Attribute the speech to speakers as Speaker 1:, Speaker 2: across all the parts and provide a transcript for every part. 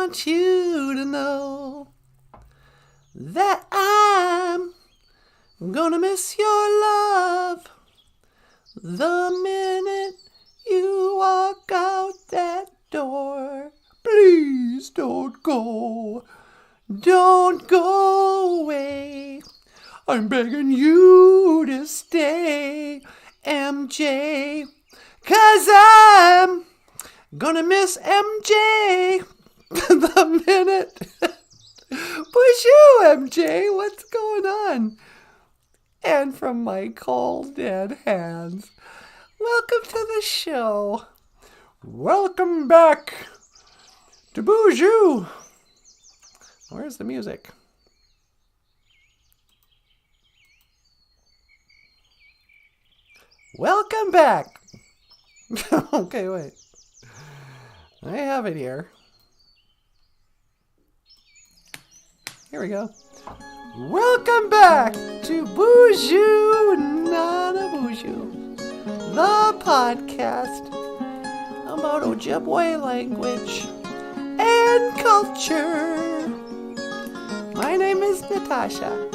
Speaker 1: want you to know that I'm gonna miss your love the minute you walk out that door. Please don't go. Don't go away. I'm begging you to stay, MJ. 'Cause I'm gonna miss MJ the minute. BOOZHOO, MJ. What's going on? And from my cold dead hands, welcome to the show. Welcome back to BOOZHOO. Where's the music? Welcome back. Okay, wait. I have it here. Here we go. Welcome back to BOOZHOO NANABOOZHOO, the podcast about Ojibwe language and culture. My name is Natasha,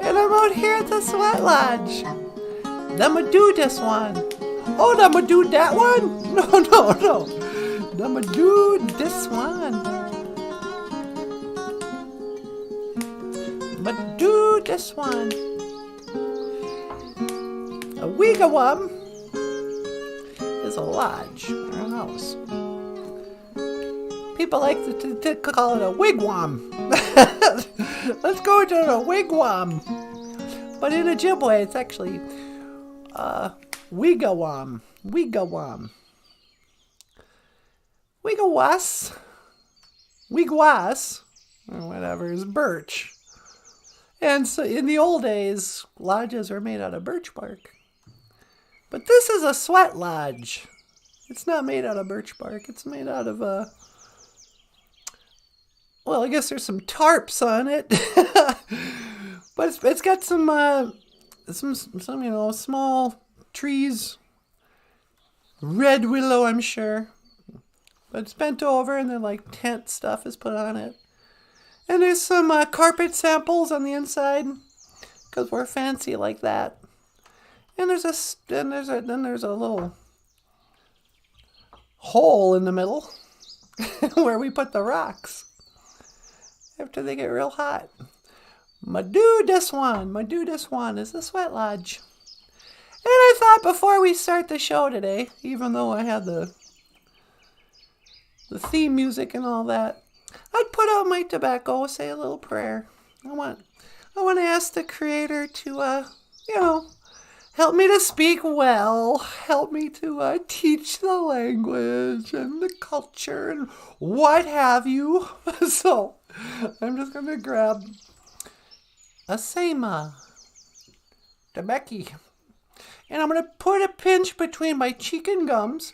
Speaker 1: and I'm out here at the Sweat Lodge. I'ma do this one. Oh, I'ma do that one? No. I'ma do this one. I'ma do this one. A wigwam is a lodge or a house. People like to call it a wigwam. Let's go to the wigwam. But in Ojibwe, it's actually wigwam. Wigwas, or whatever, is birch. And so in the old days, lodges were made out of birch bark. But this is a sweat lodge. It's not made out of birch bark. It's made out of well, I guess there's some tarps on it. But it's got some small trees. Red willow, I'm sure. But it's bent over and then like tent stuff is put on it. And there's some carpet samples on the inside because we're fancy like that. And there's a little hole in the middle where we put the rocks after they get real hot. Ma do this one is the Sweat Lodge. And I thought before we start the show today, even though I had the theme music and all that, I'd put out my tobacco, say a little prayer. I want to ask the Creator to, help me to speak well, help me to teach the language and the culture and what have you. So I'm just going to grab a Sema tobacco, and I'm going to put a pinch between my cheek and gums,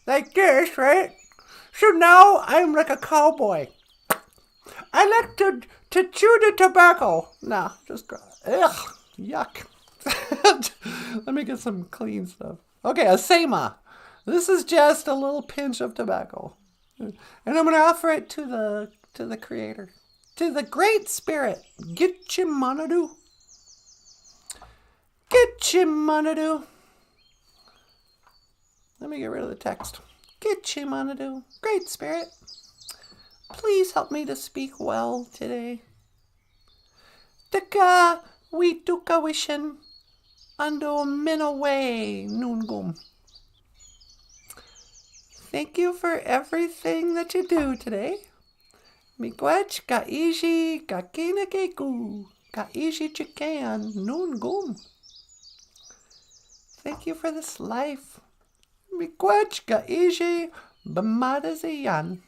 Speaker 1: like this, right? So now I'm like a cowboy. I like to chew the tobacco. No, just ugh, yuck. Let me get some clean stuff. Okay, a Sema. This is just a little pinch of tobacco, and I'm going to offer it to the Creator, to the Great Spirit. Gitchimanadu. Gitchimanadu. Let me get rid of the text. Gitchimanadu. Great Spirit, please help me to speak well today. Tika we tuka wishin ando minaway noongum. Thank you for everything that you do today. Miigwech kaiji kakinakeku kaiji chikan noongum. Thank you for this life. Miigwech kaiji bamadazayan.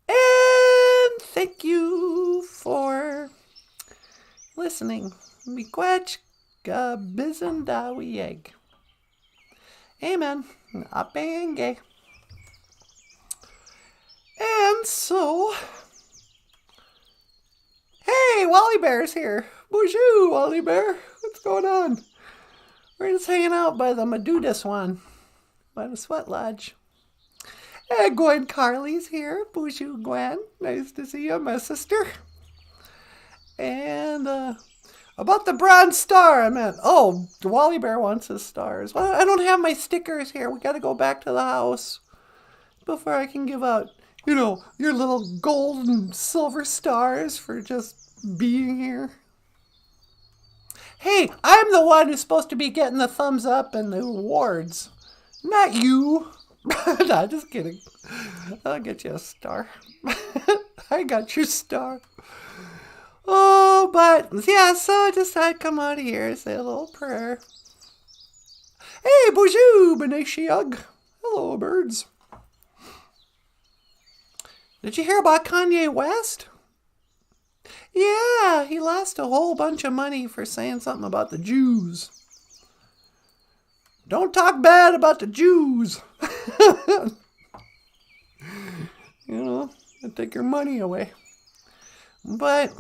Speaker 1: And thank you for listening. Miigwech kabizandawiyeg. Amen. Apenge. And so, hey, Wally Bear's here. BOOZHOO, Wally Bear. What's going on? We're just hanging out by the Madudis one, by the Sweat Lodge. Hey, Gwen Carly's here. BOOZHOO Gwen. Nice to see you, my sister. And, about the bronze star, I meant. Oh, Wally Bear wants his stars. Well, I don't have my stickers here. We gotta go back to the house before I can give out, your little gold and silver stars for just being here. Hey, I'm the one who's supposed to be getting the thumbs up and the awards. Not you. Nah, just kidding. I'll get you a star. I got your star. Oh, but yeah, so just I'd come out of here and say a little prayer. Hey, BOOZHOO, Benashiug. Hello, birds. Did you hear about Kanye West? Yeah, he lost a whole bunch of money for saying something about the Jews. Don't talk bad about the Jews. Take your money away. But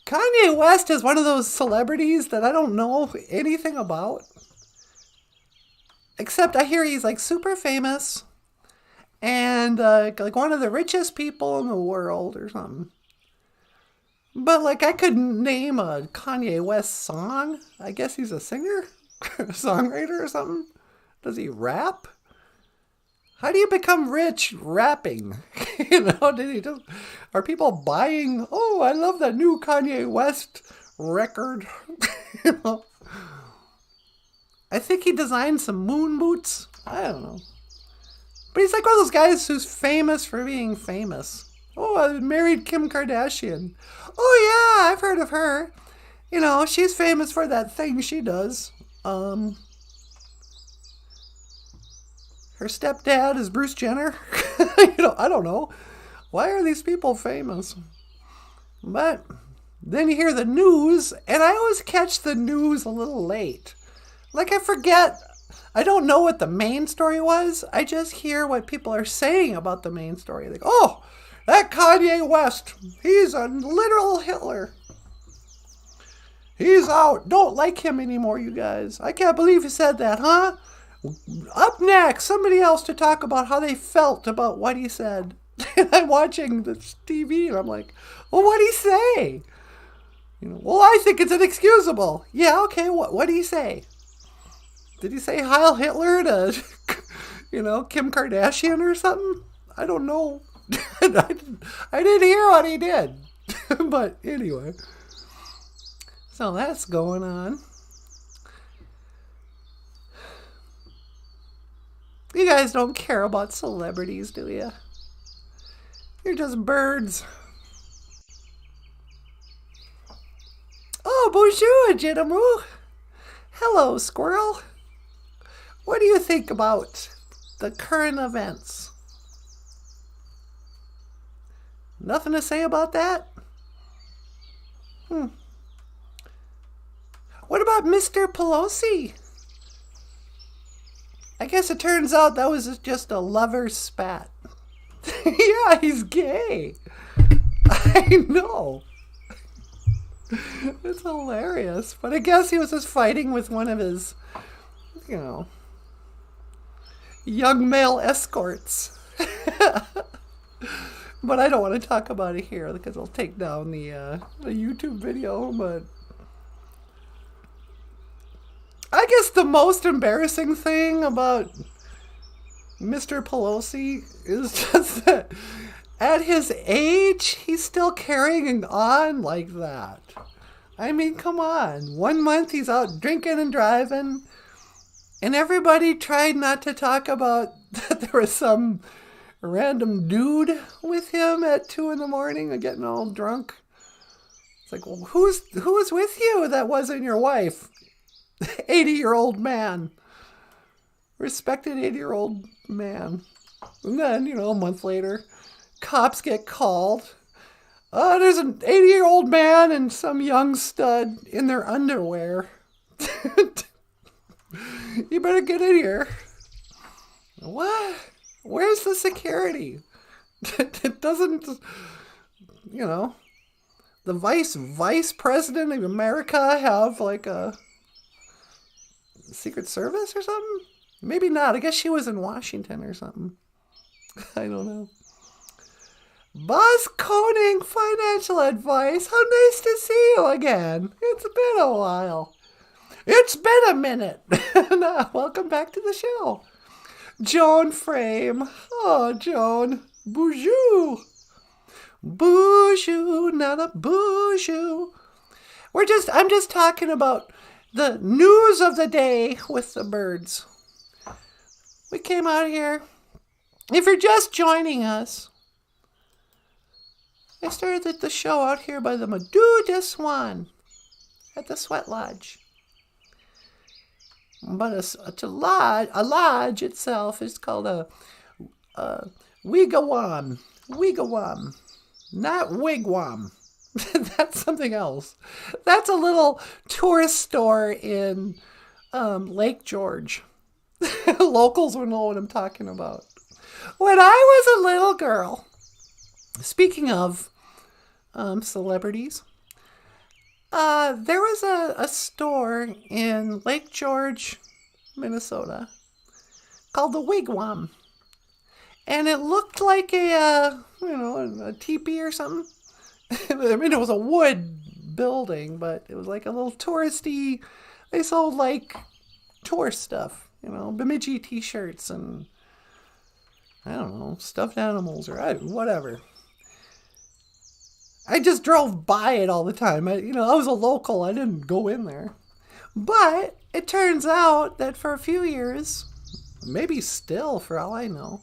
Speaker 1: Kanye West is one of those celebrities that I don't know anything about. Except I hear he's like super famous and like one of the richest people in the world or something. But like I could name a Kanye West song. I guess he's a singer, a songwriter or something. Does he rap? How do you become rich rapping? Are people buying, oh, I love that new Kanye West record. I think he designed some moon boots. I don't know. But he's like one of those guys who's famous for being famous. Oh, I married Kim Kardashian. Oh, yeah, I've heard of her. She's famous for that thing she does. Her stepdad is Bruce Jenner. I don't know. Why are these people famous? But then you hear the news, and I always catch the news a little late. Like I forget. I don't know what the main story was. I just hear what people are saying about the main story. Like, oh, that Kanye West, he's a literal Hitler. He's out. Don't like him anymore, you guys. I can't believe he said that, huh? Up next, somebody else to talk about how they felt about what he said. And I'm watching the TV and I'm like, well, what'd he say? Well, I think it's inexcusable. Yeah, okay, what did he say? Did he say Heil Hitler to, Kim Kardashian or something? I don't know. I didn't hear what he did. But anyway. So that's going on. You guys don't care about celebrities, do you? You're just birds. Oh, bonjour, Jidamu. Hello, squirrel. What do you think about the current events? Nothing to say about that? What about Mr. Pelosi? I guess it turns out that was just a lover's spat. Yeah, he's gay. I know. It's hilarious. But I guess he was just fighting with one of his, young male escorts. But I don't want to talk about it here because I'll take down the YouTube video. But I guess the most embarrassing thing about Mr. Pelosi is just that at his age, he's still carrying on like that. I mean, come on. 1 month he's out drinking and driving, and everybody tried not to talk about that there was some random dude with him at 2 a.m. and getting all drunk. It's like, well, who was with you that wasn't your wife? 80-year-old man. Respected 80-year-old man. And then, a month later, cops get called. There's an 80-year-old man and some young stud in their underwear. You better get in here. What? Where's the security? It doesn't, the vice president of America have like a Secret Service or something? Maybe not. I guess she was in Washington or something. I don't know. Boss Koning Financial Advice. How nice to see you again. It's been a while. It's been a minute. Welcome back to the show. Joan Frame. Oh, Joan. BOOZHOO. BOOZHOO NANABOOZHOO. I'm just talking about the news of the day with the birds. We came out here. If you're just joining us, I started the show out here by the BOOZHOO Swan at the Sweat Lodge. But a lodge itself is called a wigwam. Wigwam. Not wigwam. That's something else. That's a little tourist store in Lake George. Locals will know what I'm talking about. When I was a little girl, speaking of celebrities, there was a store in Lake George, Minnesota, called the Wigwam. And it looked like a teepee or something. I mean, it was a wood building, but it was like a little touristy. They sold like tourist stuff, Bemidji t-shirts and I don't know, stuffed animals or whatever. I just drove by it all the time. I was a local. I didn't go in there. But it turns out that for a few years, maybe still for all I know,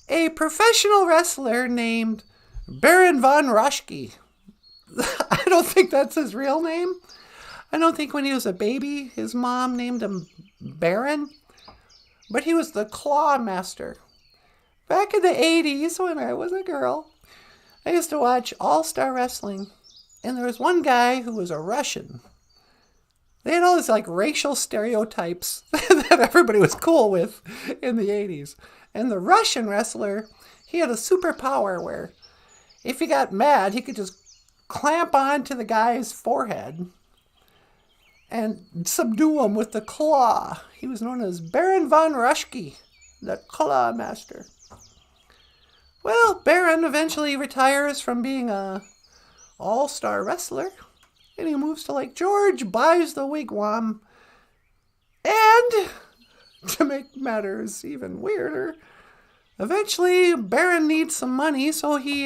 Speaker 1: a professional wrestler named Baron von Raschke. I don't think that's his real name. I don't think when he was a baby, his mom named him Baron. But he was the Claw Master. Back in the 80s, when I was a girl, I used to watch All-Star Wrestling. And there was one guy who was a Russian. They had all these racial stereotypes that everybody was cool with in the 80s. And the Russian wrestler, he had a superpower where if he got mad, he could just clamp onto the guy's forehead and subdue him with the claw. He was known as Baron von Raschke, the Claw Master. Well, Baron eventually retires from being a all-star wrestler, and he moves to Lake George, buys the Wigwam, and to make matters even weirder, eventually Baron needs some money, so he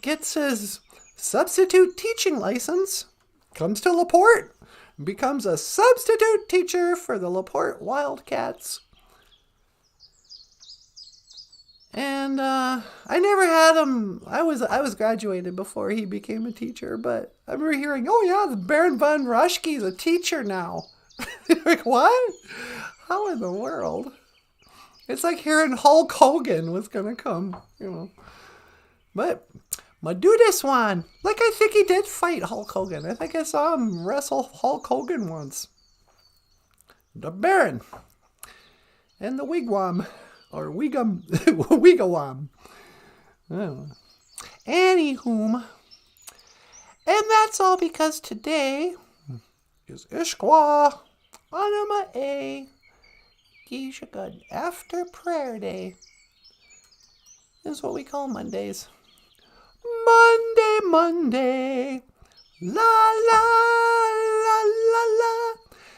Speaker 1: gets his substitute teaching license, comes to LaPorte, becomes a substitute teacher for the LaPorte Wildcats. And I never had him. I was graduated before he became a teacher, but I remember hearing, oh yeah, the Baron von Raschke is a teacher now. Like, what? How in the world? It's like hearing Hulk Hogan was going to come, But BOOZHOO Swan, I think he did fight Hulk Hogan. I think I saw him wrestle Hulk Hogan once. The Baron. And the Wigwam. Or Wigawam. Anywhom. And that's all because today is Ishkwa Anima A. Gishagud after prayer day. This is what we call Mondays. Monday. La la la la la.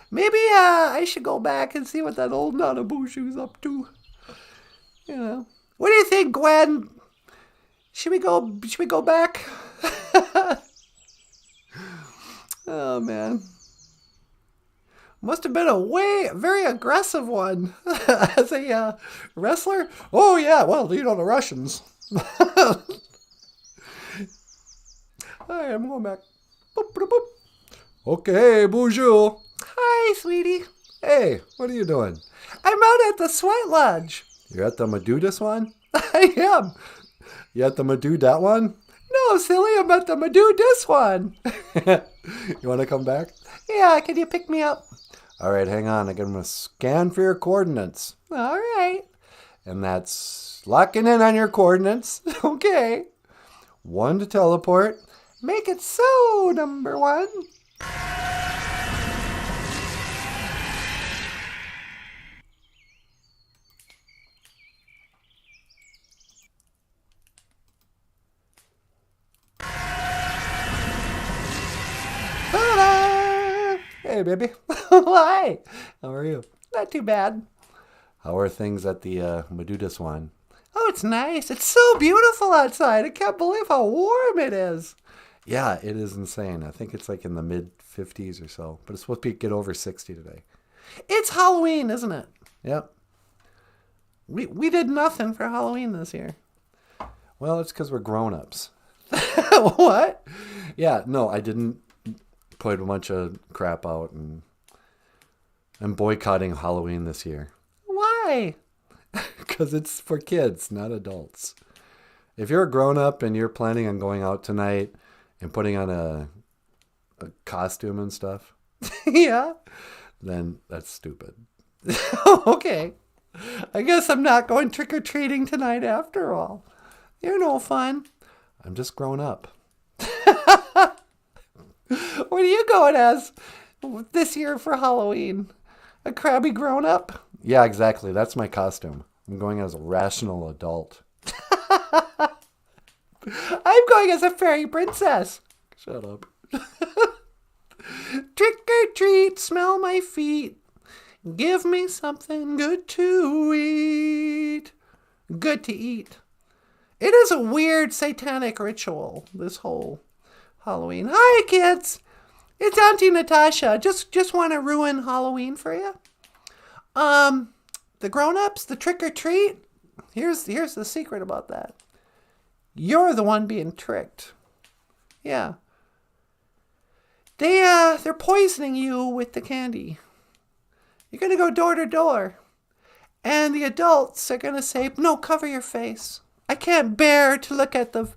Speaker 1: Maybe I should go back and see what that old NanaBOOZHOO's up to. What do you think, Gwen? Should we go back? Oh man. Must have been a very aggressive one as a wrestler. Oh yeah, well, the Russians. All right, I'm going back. Boop, boop, boop. Okay, BOOZHOO. Hi, sweetie. Hey, what are you doing? I'm out at the Sweat Lodge. You're at the BOOZHOO Swan? I am. You at the BOOZHOO that one? No, silly, I'm at the BOOZHOO Swan. You want to come back? Yeah, can you pick me up? All right, hang on. I'm going to scan for your coordinates. All right. And that's locking in on your coordinates. Okay. 1 to teleport. Make it so, number 1. Hey, baby. Hi. How are you? Not too bad. How are things at the Madudis one? Oh, it's nice. It's so beautiful outside. I can't believe how warm it is. Yeah, it is insane. I think it's like in the mid-50s or so. But it's supposed to get over 60 today. It's Halloween, isn't it? Yep. We did nothing for Halloween this year. Well, it's because we're grown-ups. What? Yeah, no, I didn't put a bunch of crap out, and I'm boycotting Halloween this year. Why? Because it's for kids, not adults. If you're a grown-up and you're planning on going out tonight and putting on a costume and stuff, yeah, then that's stupid. Okay. I guess I'm not going trick-or-treating tonight after all. You're no fun. I'm just grown up. What are you going as this year for Halloween? A crabby grown-up? Yeah, exactly. That's my costume. I'm going as a rational adult. I'm going as a fairy princess. Shut up. Trick or treat, smell my feet. Give me something good to eat. Good to eat. It is a weird satanic ritual, this whole Halloween. Hi, kids. It's Auntie Natasha. Just want to ruin Halloween for you. The grown-ups, the trick-or-treat. Here's the secret about that. You're the one being tricked. Yeah. They're poisoning you with the candy. You're going to go door to door. And the adults are going to say, no, cover your face. I can't bear to look at the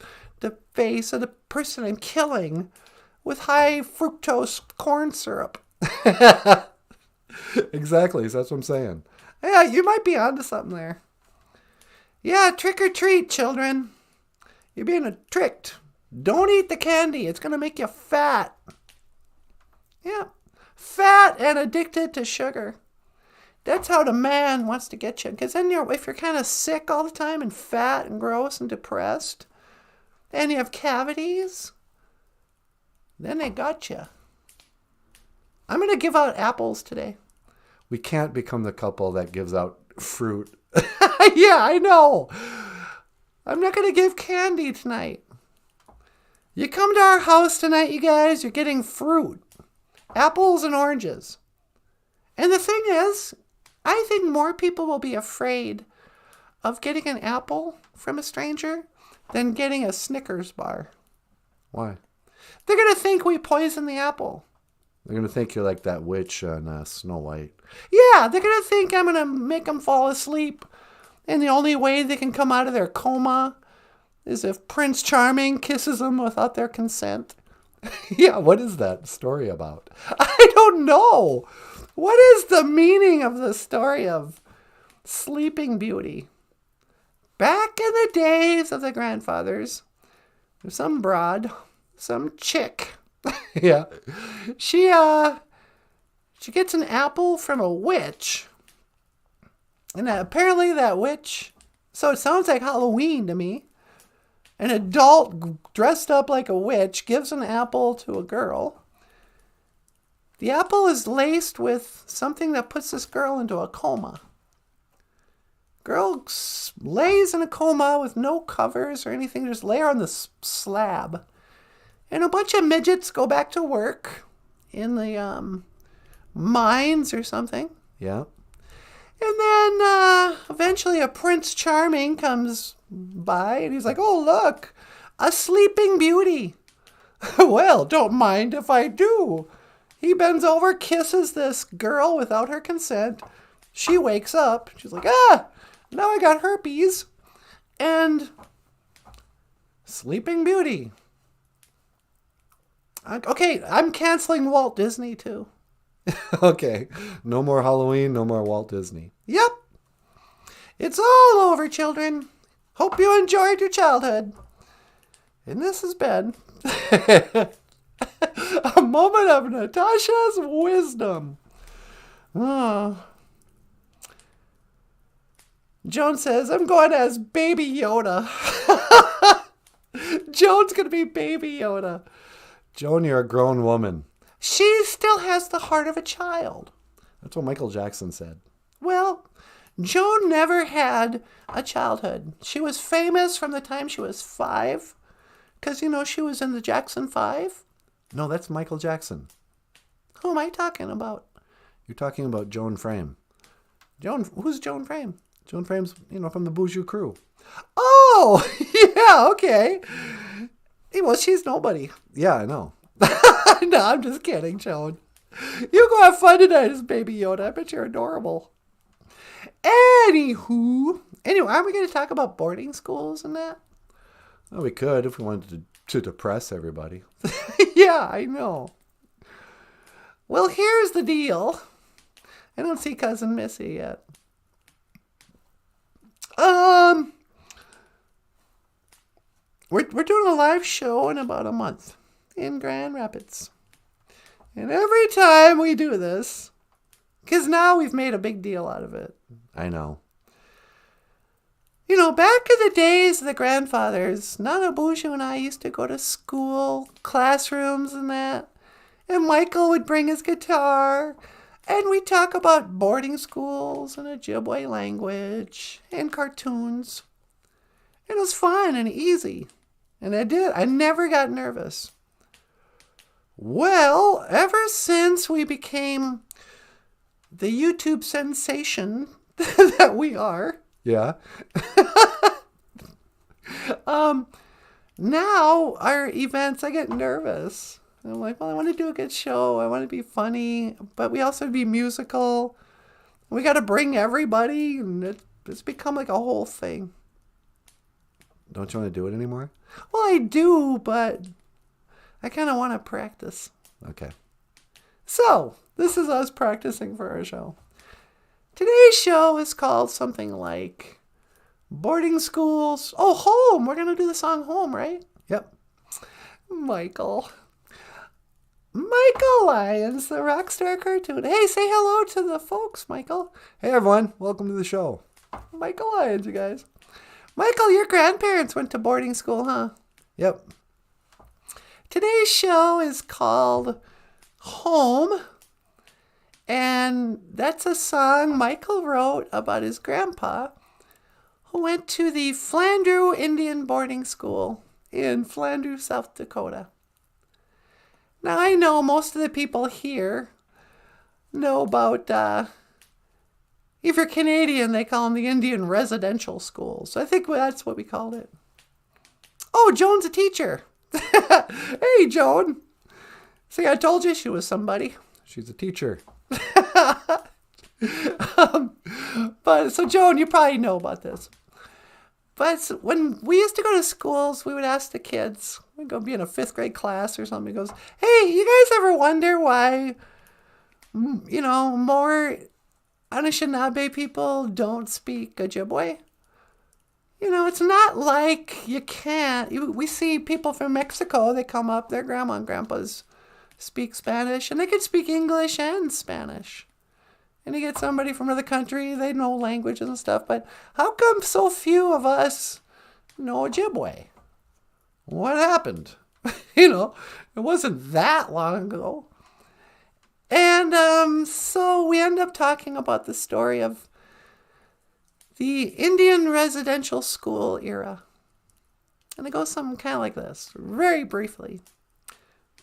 Speaker 1: face of the person I'm killing with high fructose corn syrup. Exactly, that's what I'm saying. Yeah, you might be onto something there. Yeah, trick or treat, children. You're being tricked. Don't eat the candy. It's going to make you fat. Yeah, fat and addicted to sugar. That's how the man wants to get you. Because then if you're kind of sick all the time and fat and gross and depressed, and you have cavities, then they got you. I'm going to give out apples today. We can't become the couple that gives out fruit. Yeah, I know. I'm not going to give candy tonight. You come to our house tonight, you guys, you're getting fruit. Apples and oranges. And the thing is, I think more people will be afraid of getting an apple from a stranger than getting a Snickers bar. Why? They're going to think we poisoned the apple. They're going to think you're like that witch on Snow White. Yeah, they're going to think I'm going to make them fall asleep. And the only way they can come out of their coma is if Prince Charming kisses them without their consent. Yeah, what is that story about? I don't know. What is the meaning of the story of Sleeping Beauty? Back in the days of the grandfathers, there's some broad, some chick. Yeah. She gets an apple from a witch. And apparently that witch, so it sounds like Halloween to me. An adult dressed up like a witch gives an apple to a girl. The apple is laced with something that puts this girl into a coma. Girl lays in a coma with no covers or anything. Just lay her on the slab. And a bunch of midgets go back to work in the mines or something. Yeah. And then eventually a Prince Charming comes by and he's like, oh, look, a Sleeping Beauty. Well, don't mind if I do. He bends over, kisses this girl without her consent. She wakes up. She's like, now I got herpes. And Sleeping Beauty. Okay, I'm canceling Walt Disney too. Okay, no more Halloween, no more Walt Disney. Yep. It's all over, children. Hope you enjoyed your childhood. And this has been a moment of Natasha's wisdom. Oh. Joan says, I'm going as Baby Yoda. Joan's going to be Baby Yoda. Joan, you're a grown woman. She still has the heart of a child.
Speaker 2: That's what Michael Jackson said.
Speaker 1: Well, Joan never had a childhood. She was famous from the time she was 5. Because, she was in the Jackson 5.
Speaker 2: No, that's Michael Jackson.
Speaker 1: Who am I talking about?
Speaker 2: You're talking about Joan Frame.
Speaker 1: Who's Joan Frame?
Speaker 2: Joan Frame's, from the BOOZHOO crew.
Speaker 1: Oh, yeah, okay. Well, she's nobody.
Speaker 2: Yeah, I know.
Speaker 1: No, I'm just kidding, Joan. You go have fun tonight as Baby Yoda. I bet you're adorable. Anyway, aren't we going to talk about boarding schools and that?
Speaker 2: Well, we could if we wanted to depress everybody.
Speaker 1: Yeah, I know. Well, here's the deal. I don't see Cousin Missy yet. We're doing a live show in about a month in Grand Rapids. And every time we do this, because now we've made a big deal out of it.
Speaker 2: I know.
Speaker 1: Back in the days of the grandfathers, NanaBOOZHOO and I used to go to school, classrooms and that. And Michael would bring his guitar. And we'd talk about boarding schools and Ojibwe language and cartoons. It was fun and easy. And I never got nervous. Well, ever since we became the YouTube sensation that we are,
Speaker 2: Yeah.
Speaker 1: now our events, I get nervous. I'm like, well, I want to do a good show. I want to be funny, but we also be musical. We got to bring everybody, and it's become like a whole thing.
Speaker 2: Don't you want to do it anymore?
Speaker 1: Well, I do, but I kind of want to practice.
Speaker 2: Okay.
Speaker 1: So, this is us practicing for our show. Today's show is called something like Boarding Schools. Oh, Home. We're going to do the song Home, right?
Speaker 2: Yep.
Speaker 1: Michael Lyons, the rock star cartoon. Hey, say hello to the folks, Michael.
Speaker 2: Hey, everyone. Welcome to the show.
Speaker 1: Michael Lyons, you guys. Michael, your grandparents went to boarding school, huh?
Speaker 2: Yep.
Speaker 1: Today's show is called Home. And that's a song Michael wrote about his grandpa who went to the Flandreau Indian boarding school in Flandreau, South Dakota. Now, I know most of the people here know about, if you're Canadian, they call them the Indian residential schools. I think that's what we called it. Oh, Joan's a teacher. Hey, Joan. See, I told you she was somebody.
Speaker 2: She's a teacher.
Speaker 1: But so Joan, you probably know about this. But when we used to go to schools, we would ask the kids, we'd go be in a 5th grade class or something. He goes, hey, you guys ever wonder why, more Anishinaabe people don't speak Ojibwe? It's not like you can't. We see people from Mexico, they come up, their grandma and grandpas speak Spanish, and they could speak English and Spanish. And you get somebody from another country, they know languages and stuff, but how come so few of us know Ojibwe? What happened? It wasn't that long ago. And so we end up talking about the story of the Indian residential school era. And it goes something kind of like this, very briefly.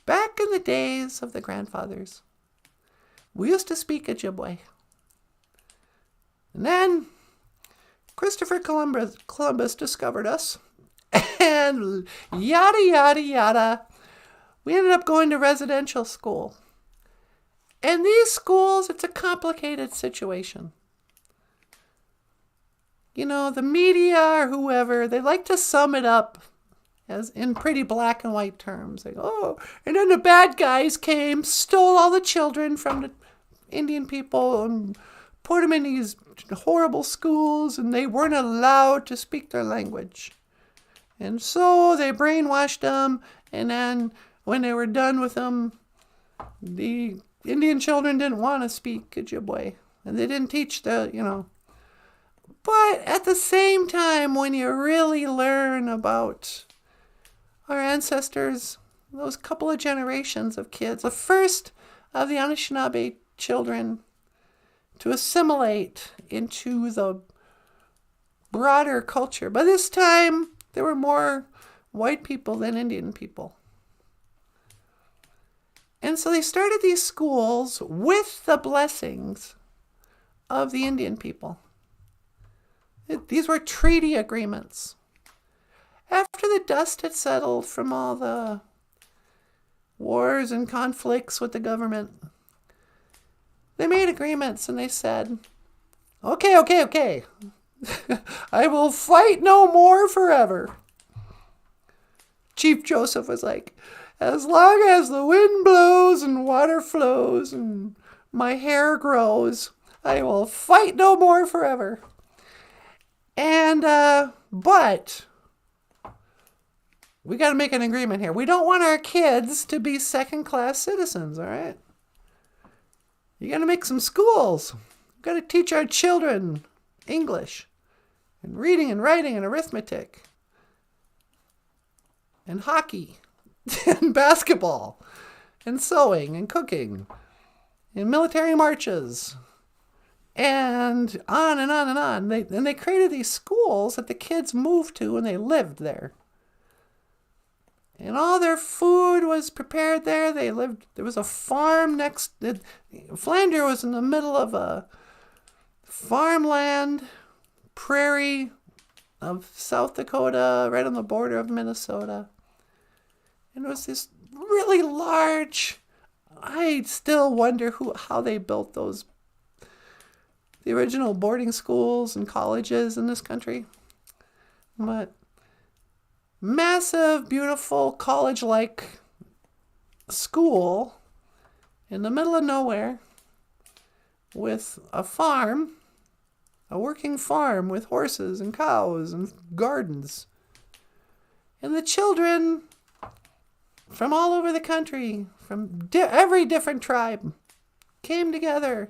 Speaker 1: Back in the days of the grandfathers, we used to speak Ojibwe. And then Christopher Columbus discovered us. And yada, yada, yada. We ended up going to residential school. And these schools, it's a complicated situation. The media or whoever, they like to sum it up as in pretty black and white terms. Like, oh, and then the bad guys came, stole all the children from the Indian people and put them in these horrible schools, and they weren't allowed to speak their language. And so they brainwashed them, and then when they were done with them, the Indian children didn't want to speak Ojibwe, and they didn't teach But at the same time, when you really learn about our ancestors, those couple of generations of kids, the first of the Anishinaabe children to assimilate into the broader culture. By this time, there were more white people than Indian people. And so they started these schools with the blessings of the Indian people. These were treaty agreements. After the dust had settled from all the wars and conflicts with the government, they made agreements and they said, okay. I will fight no more forever. Chief Joseph was like, as long as the wind blows and water flows and my hair grows, I will fight no more forever. And, but we got to make an agreement here. We don't want our kids to be second-class citizens, all right? You got to make some schools. You got to teach our children English and reading and writing and arithmetic and hockey and basketball and sewing and cooking and military marches and on and on and on. They created these schools that the kids moved to and they lived there. And all their food was prepared there. There was a farm next. Flanders was in the middle of a farmland prairie of South Dakota, right on the border of Minnesota. And it was this really large, I still wonder how they built the original boarding schools and colleges in this country. But massive, beautiful, college-like school in the middle of nowhere with a farm, a working farm with horses and cows and gardens. And the children from all over the country, from every different tribe, came together.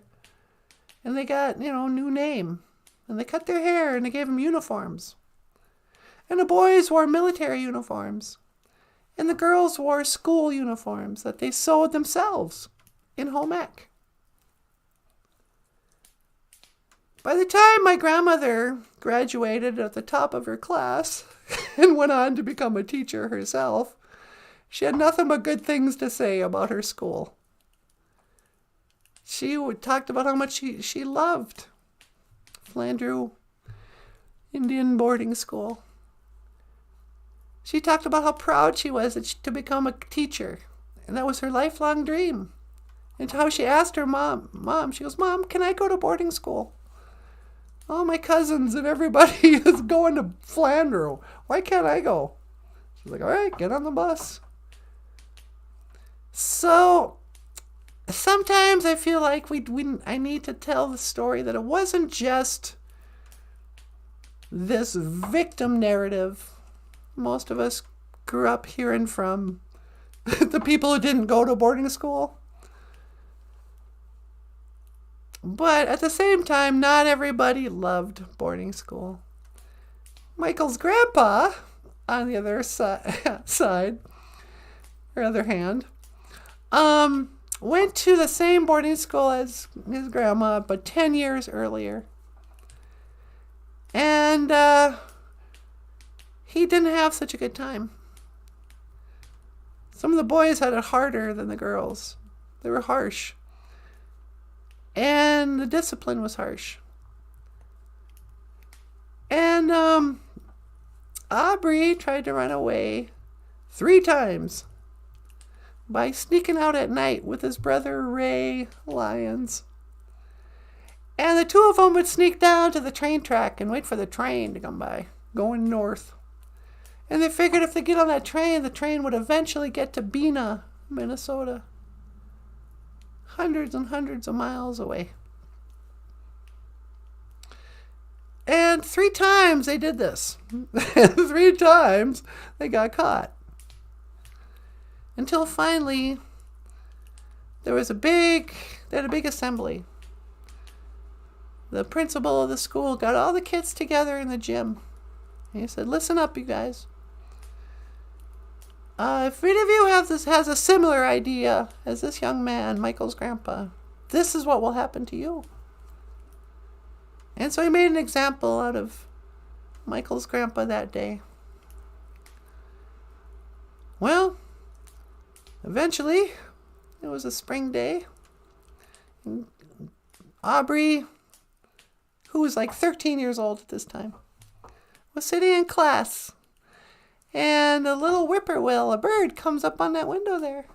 Speaker 1: And they got, new name. And they cut their hair and they gave them uniforms. And the boys wore military uniforms. And the girls wore school uniforms that they sewed themselves in home ec. By the time my grandmother graduated at the top of her class and went on to become a teacher herself, she had nothing but good things to say about her school. She talked about how much she loved Flandreau Indian boarding school. She talked about how proud she was to become a teacher, and that was her lifelong dream. And how she asked her mom, she goes, "Mom, can I go to boarding school? All my cousins and everybody is going to Flandreau. Why can't I go?" She's like, "All right, get on the bus." So sometimes I feel like I need to tell the story that it wasn't just this victim narrative most of us grew up hearing from the people who didn't go to boarding school. But at the same time, not everybody loved boarding school. Michael's grandpa, on the other other hand, went to the same boarding school as his grandma, but 10 years earlier. And he didn't have such a good time. Some of the boys had it harder than the girls. They were harsh. And the discipline was harsh. And Aubrey tried to run away 3 times by sneaking out at night with his brother Ray Lyons. And the 2 of them would sneak down to the train track and wait for the train to come by, going north. And they figured if they get on that train, the train would eventually get to Bena, Minnesota. Hundreds and hundreds of miles away. And 3 times they did this. 3 times they got caught. Until finally, they had a big assembly. The principal of the school got all the kids together in the gym. And he said, "Listen up, you guys. If any of you has a similar idea as this young man, Michael's grandpa, this is what will happen to you. And so he made an example out of Michael's grandpa that day. Well, eventually, it was a spring day. And Aubrey, who was like 13 years old at this time, was sitting in class. And a little whippoorwill, a bird, comes up on that window there.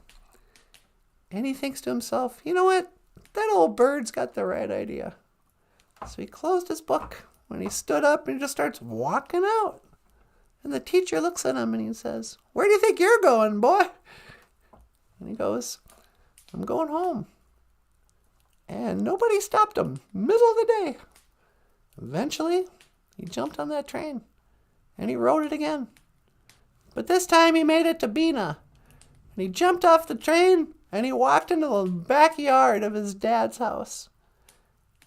Speaker 1: And he thinks to himself, you know what? That old bird's got the right idea. So he closed his book when he stood up and he just starts walking out. And the teacher looks at him and he says, where do you think you're going, boy? And he goes, I'm going home. And nobody stopped him. Middle of the day. Eventually, he jumped on that train and he rode it again. But this time he made it to Bina. And he jumped off the train and he walked into the backyard of his dad's house.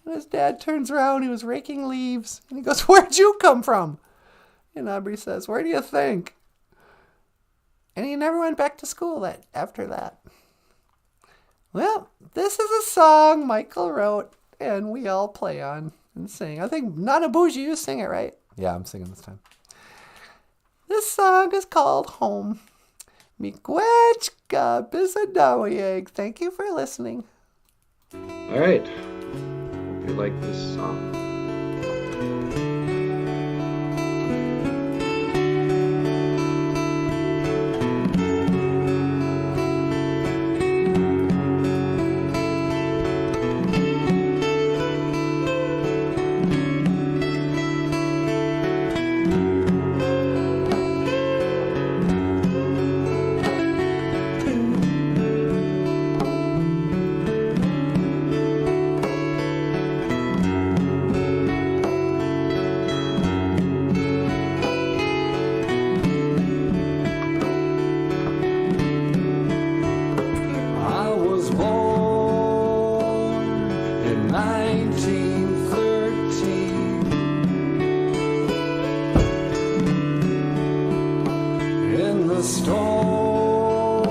Speaker 1: And his dad turns around, he was raking leaves. And he goes, where'd you come from? And Aubrey says, where do you think? And he never went back to school after that. Well, this is a song Michael wrote and we all play on and sing. I think NanaBOOZHOO, you sing it, right?
Speaker 2: Yeah, I'm singing this time.
Speaker 1: This song is called Home. Miigwech bisadawayeg. Thank you for listening.
Speaker 3: All right. Hope you like this song.
Speaker 4: Storm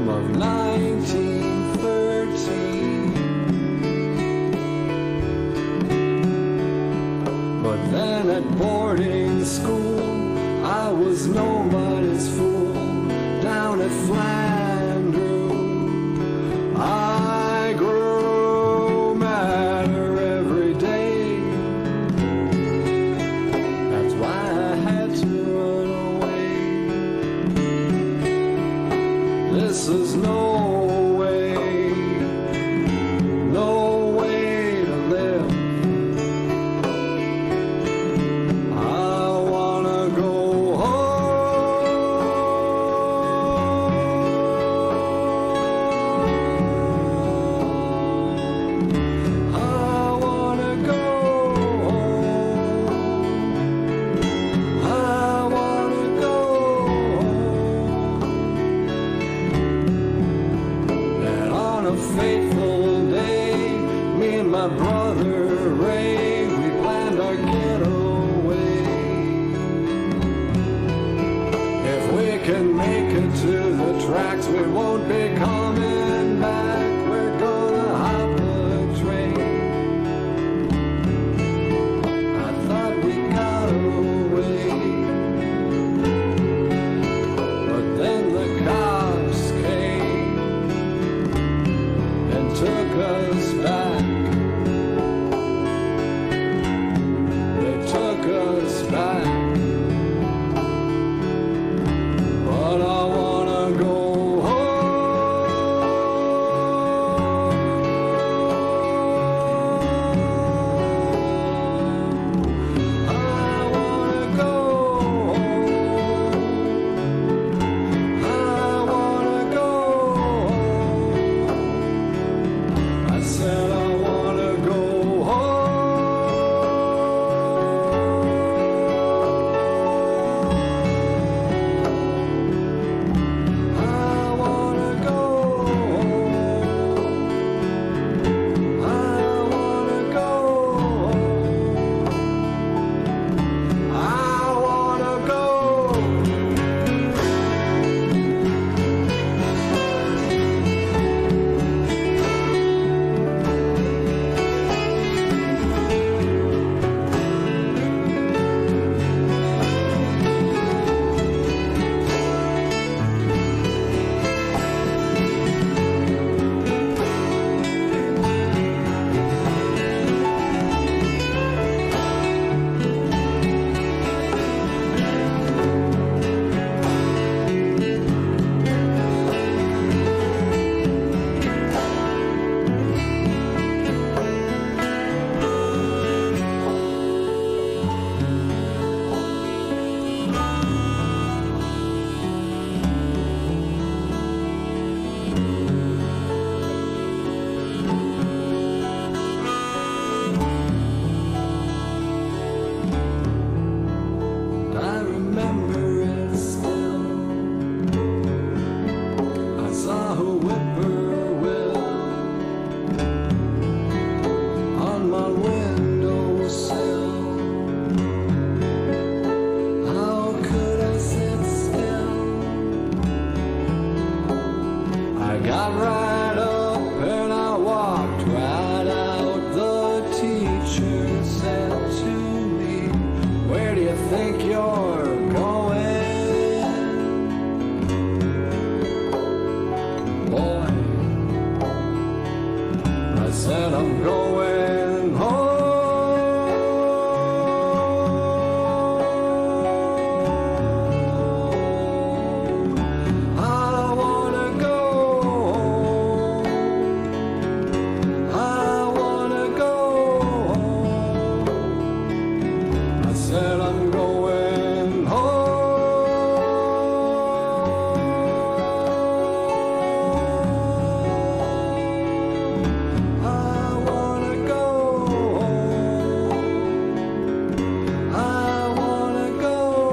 Speaker 4: of 1913. But then at boarding school, I was nobody's fool. Down at Flandreau, I grew madder every day. That's why I had to run away. This is no way to live. I wanna go home. I wanna go home. I wanna go home. And on a fateful day, me and my brother Ray, we planned our getaway. If we can make it to the tracks, we won't be coming back. We're gonna hop a train. I thought we got away, but then the cops came and took us back. They took us back. But I wanna go home. whippoorwill on my windowsill. How could I sit still? I got right up and I walked right out. The teacher said to me, where do you think you're going? Boy, I said I'm going home. I wanna go home. I wanna go home. I said I'm going home. I wanna go home. I wanna go home.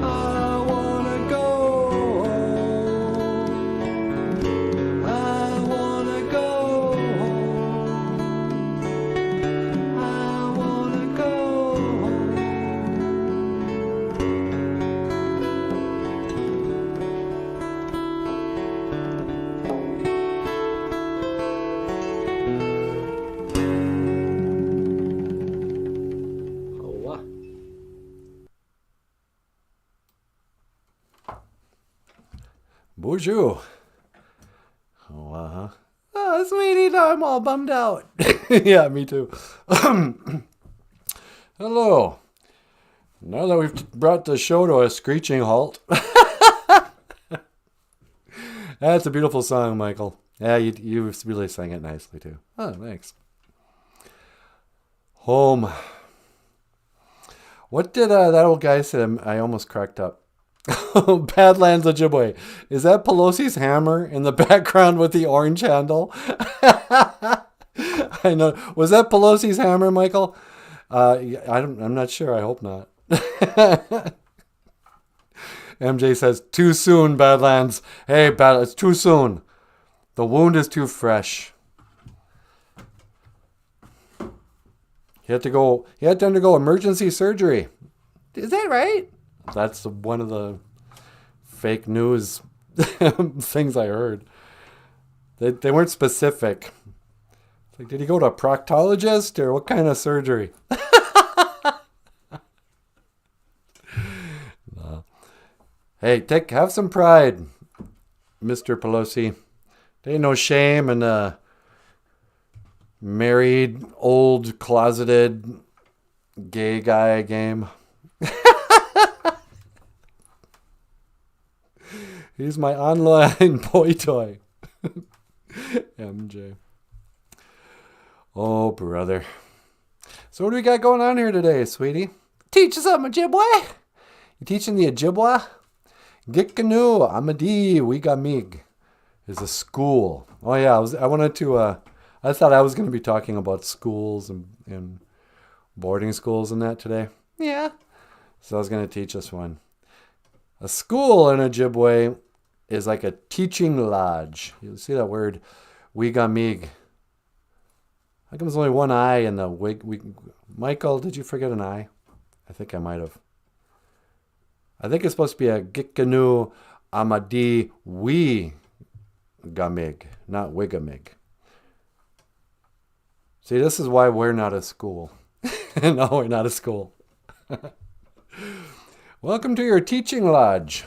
Speaker 4: I wanna go home. I wanna go home. I wanna go home.
Speaker 3: Oh,
Speaker 2: BOOZHOO. Oh, uh-huh.
Speaker 1: Oh, sweetie, now I'm all bummed out.
Speaker 2: Yeah, me too. Hello. Now that we've brought the show to a screeching halt. That's a beautiful song, Michael. Yeah, you really sang it nicely too. Oh, thanks. Home. What did that old guy say? I almost cracked up. Badlands Ojibwe. Is that Pelosi's hammer in the background with the orange handle? I know. Was that Pelosi's hammer, Michael? I'm not sure. I hope not. MJ says, too soon, Badlands. Hey, it's too soon. The wound is too fresh. He had to undergo emergency surgery.
Speaker 1: Is that right?
Speaker 2: That's one of the fake news things I heard. They weren't specific. It's like, did he go to a proctologist or what kind of surgery? No. Hey, have some pride, Mr. Pelosi. There ain't no shame in a married, old, closeted, gay guy game. He's my online boy toy. MJ. Oh, brother. So what do we got going on here today, sweetie?
Speaker 1: Teach us something, Ojibwe.
Speaker 2: You teaching the Ojibwa? Gikanu Amadi Wigamig is a school. Oh yeah, I thought I was going to be talking about schools and boarding schools and that today.
Speaker 1: Yeah.
Speaker 2: So I was going to teach us one. A school in Ojibwe is like a teaching lodge. You see that word, Wigamig. How come there's only one I in the wig? Michael, did you forget an I? I think I might have. I think it's supposed to be a Gikanu Amadi Wigamig, not Wigamig. See, this is why we're not a school. No, we're not a school. Welcome to your teaching lodge.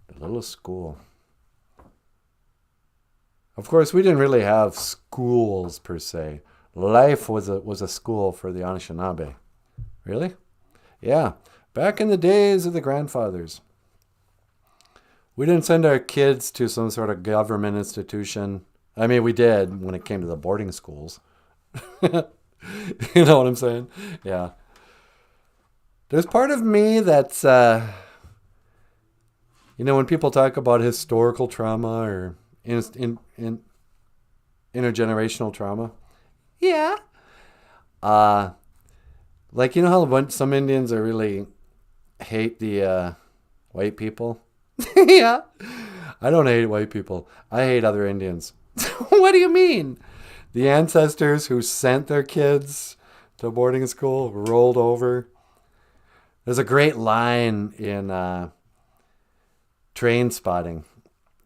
Speaker 2: The little school. Of course, we didn't really have schools per se. Life was a school for the Anishinaabe. Really? Yeah. Back in the days of the grandfathers. We didn't send our kids to some sort of government institution. I mean, we did when it came to the boarding schools. You know what I'm saying? Yeah. There's part of me that's, when people talk about historical trauma or intergenerational trauma.
Speaker 1: Yeah.
Speaker 2: Like, how some Indians are really hate the white people?
Speaker 1: Yeah.
Speaker 2: I don't hate white people. I hate other Indians.
Speaker 1: What do you mean?
Speaker 2: The ancestors who sent their kids to boarding school rolled over. There's a great line in Train Spotting.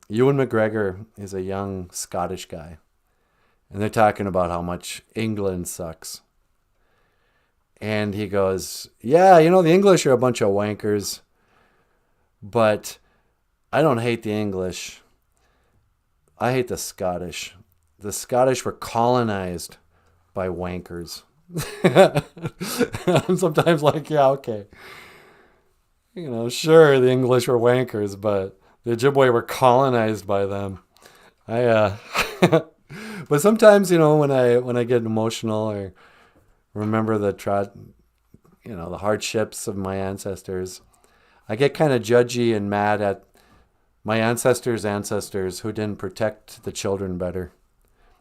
Speaker 2: Ewan McGregor is a young Scottish guy. And they're talking about how much England sucks. And he goes, yeah, the English are a bunch of wankers. But I don't hate the English. I hate the Scottish. The Scottish were colonized by wankers. I'm sometimes like, yeah, okay. Sure, the English were wankers, but the Ojibwe were colonized by them. But sometimes, when I get emotional or remember the hardships of my ancestors, I get kind of judgy and mad at my ancestors' ancestors who didn't protect the children better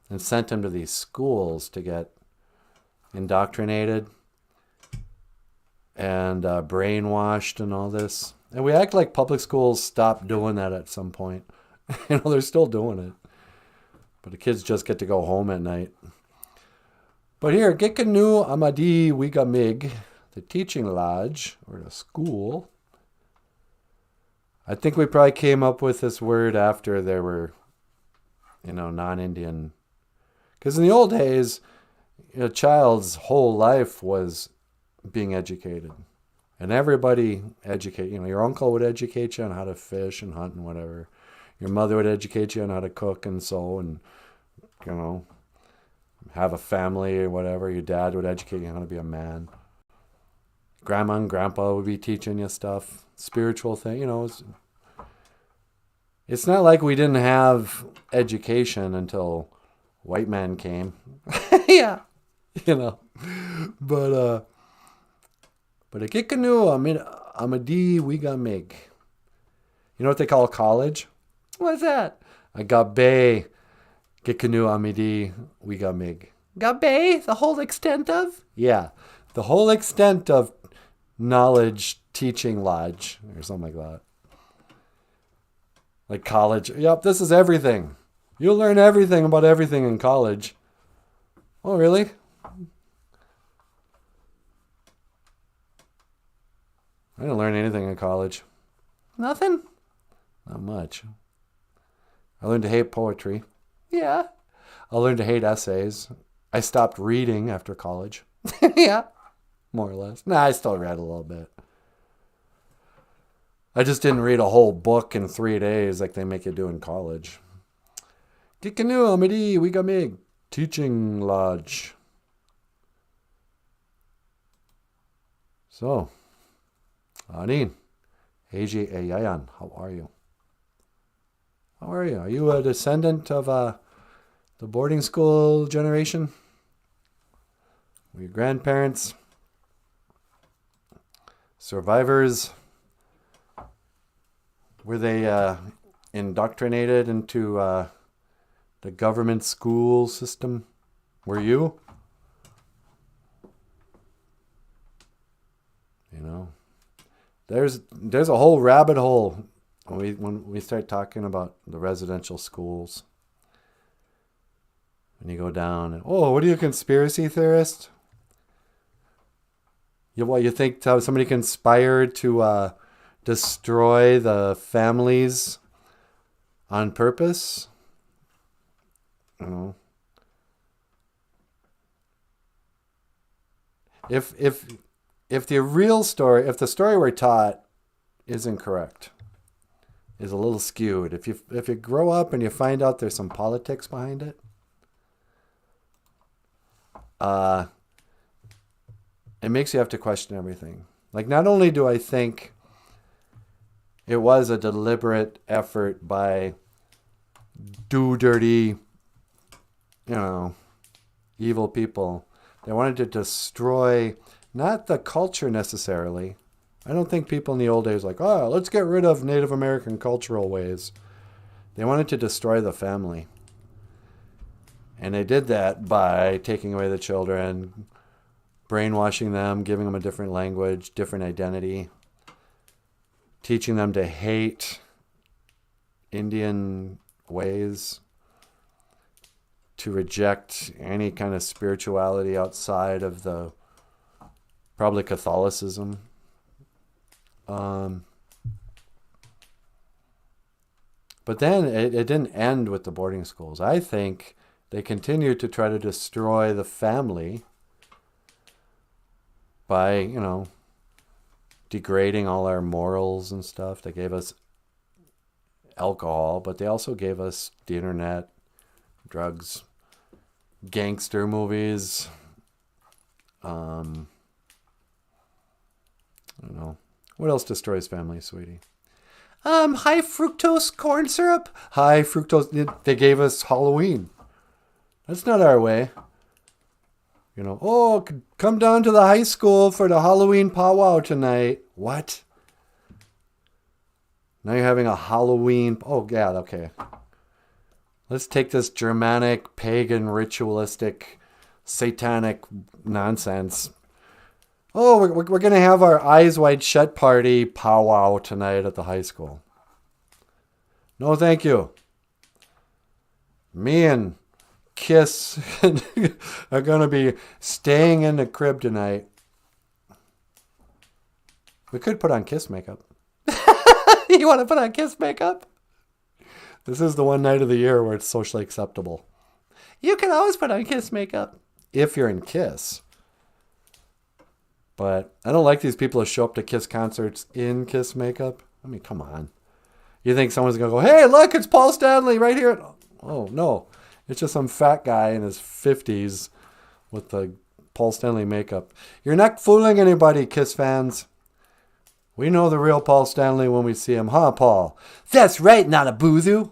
Speaker 2: and sent them to these schools to get indoctrinated and brainwashed and all this. And we act like public schools stopped doing that at some point. They're still doing it. But the kids just get to go home at night. But here, Gikanu Amadi Wigamig, the teaching lodge, or the school, I think we probably came up with this word after there were, non-Indian. Because in the old days, a child's whole life was being educated. And everybody your uncle would educate you on how to fish and hunt and whatever. Your mother would educate you on how to cook and sew and, have a family or whatever. Your dad would educate you on how to be a man. Grandma and grandpa would be teaching you stuff. Spiritual thing, It's not like we didn't have education until white man came.
Speaker 1: Yeah.
Speaker 2: But a Gikanu Amadi Wigamig. You know what they call college?
Speaker 1: What's that?
Speaker 2: I got Bay Gikanu Amidi Wigamig.
Speaker 1: Gabe, the whole extent of?
Speaker 2: Yeah. The whole extent of knowledge teaching lodge or something like that. Like college. Yep, this is everything. You'll learn everything about everything in college. Oh, really? I didn't learn anything in college.
Speaker 1: Nothing?
Speaker 2: Not much. I learned to hate poetry.
Speaker 1: Yeah.
Speaker 2: I learned to hate essays. I stopped reading after college.
Speaker 1: Yeah.
Speaker 2: More or less. Nah, I still read a little bit. I just didn't read a whole book in 3 days like they make you do in college. Gikanu Amidi Wigamig, teaching lodge. So, Anin, Heiji Ayayan, how are you? How are you? Are you a descendant of the boarding school generation? Were your grandparents survivors? Were they indoctrinated into the government school system? Were you? There's a whole rabbit hole when we start talking about the residential schools. When you go down, what are you, a conspiracy theorist? You think somebody conspired to destroy the families on purpose? If the real story, if the story we're taught is incorrect, is a little skewed, if you grow up and you find out there's some politics behind it, it makes you have to question everything. Like, not only do I think it was a deliberate effort by dirty, evil people. They wanted to destroy not the culture necessarily. I don't think people in the old days let's get rid of Native American cultural ways. They wanted to destroy the family. And they did that by taking away the children, brainwashing them, giving them a different language, different identity, teaching them to hate Indian ways, to reject any kind of spirituality outside of the probably Catholicism. But then it didn't end with the boarding schools. I think they continued to try to destroy the family by, you know, degrading all our morals and stuff. They gave us alcohol, but they also gave us the internet, drugs, gangster movies. I don't know. What else destroys families, sweetie?
Speaker 1: High fructose corn syrup.
Speaker 2: High fructose. They gave us Halloween. That's not our way. You know, oh, come down to the high school for the Halloween powwow tonight. What? Now you're having a Halloween. Oh, yeah, okay. Let's take this Germanic, pagan, ritualistic, satanic nonsense. Oh, we're going to have our Eyes Wide Shut party powwow tonight at the high school. No, thank you. Me and Kiss are going to be staying in the crib tonight. We could put on Kiss makeup.
Speaker 1: You want to put on Kiss makeup?
Speaker 2: This is the one night of the year where it's socially acceptable.
Speaker 1: You can always put on Kiss makeup.
Speaker 2: If you're in Kiss. But I don't like these people who show up to Kiss concerts in Kiss makeup. I mean, come on. You think someone's going to go, hey, look, it's Paul Stanley right here. Oh, no. It's just some fat guy in his 50s with the Paul Stanley makeup. You're not fooling anybody, Kiss fans. We know the real Paul Stanley when we see him, huh, Paul?
Speaker 1: That's right, Nanaboozhoo.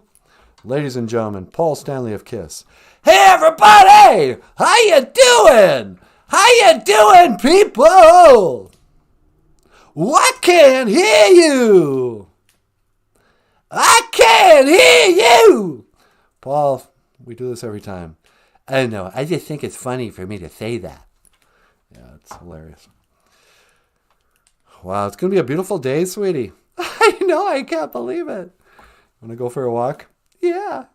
Speaker 2: Ladies and gentlemen, Paul Stanley of Kiss.
Speaker 1: Hey, everybody! How you doing? How you doing, people? I can't hear you. I can't hear you.
Speaker 2: Paul, we do this every time.
Speaker 1: I don't know. I just think it's funny for me to say that.
Speaker 2: Yeah, it's hilarious. Wow, it's going to be a beautiful day, sweetie.
Speaker 1: I know. I can't believe it.
Speaker 2: Want to go for a walk?
Speaker 1: Yeah.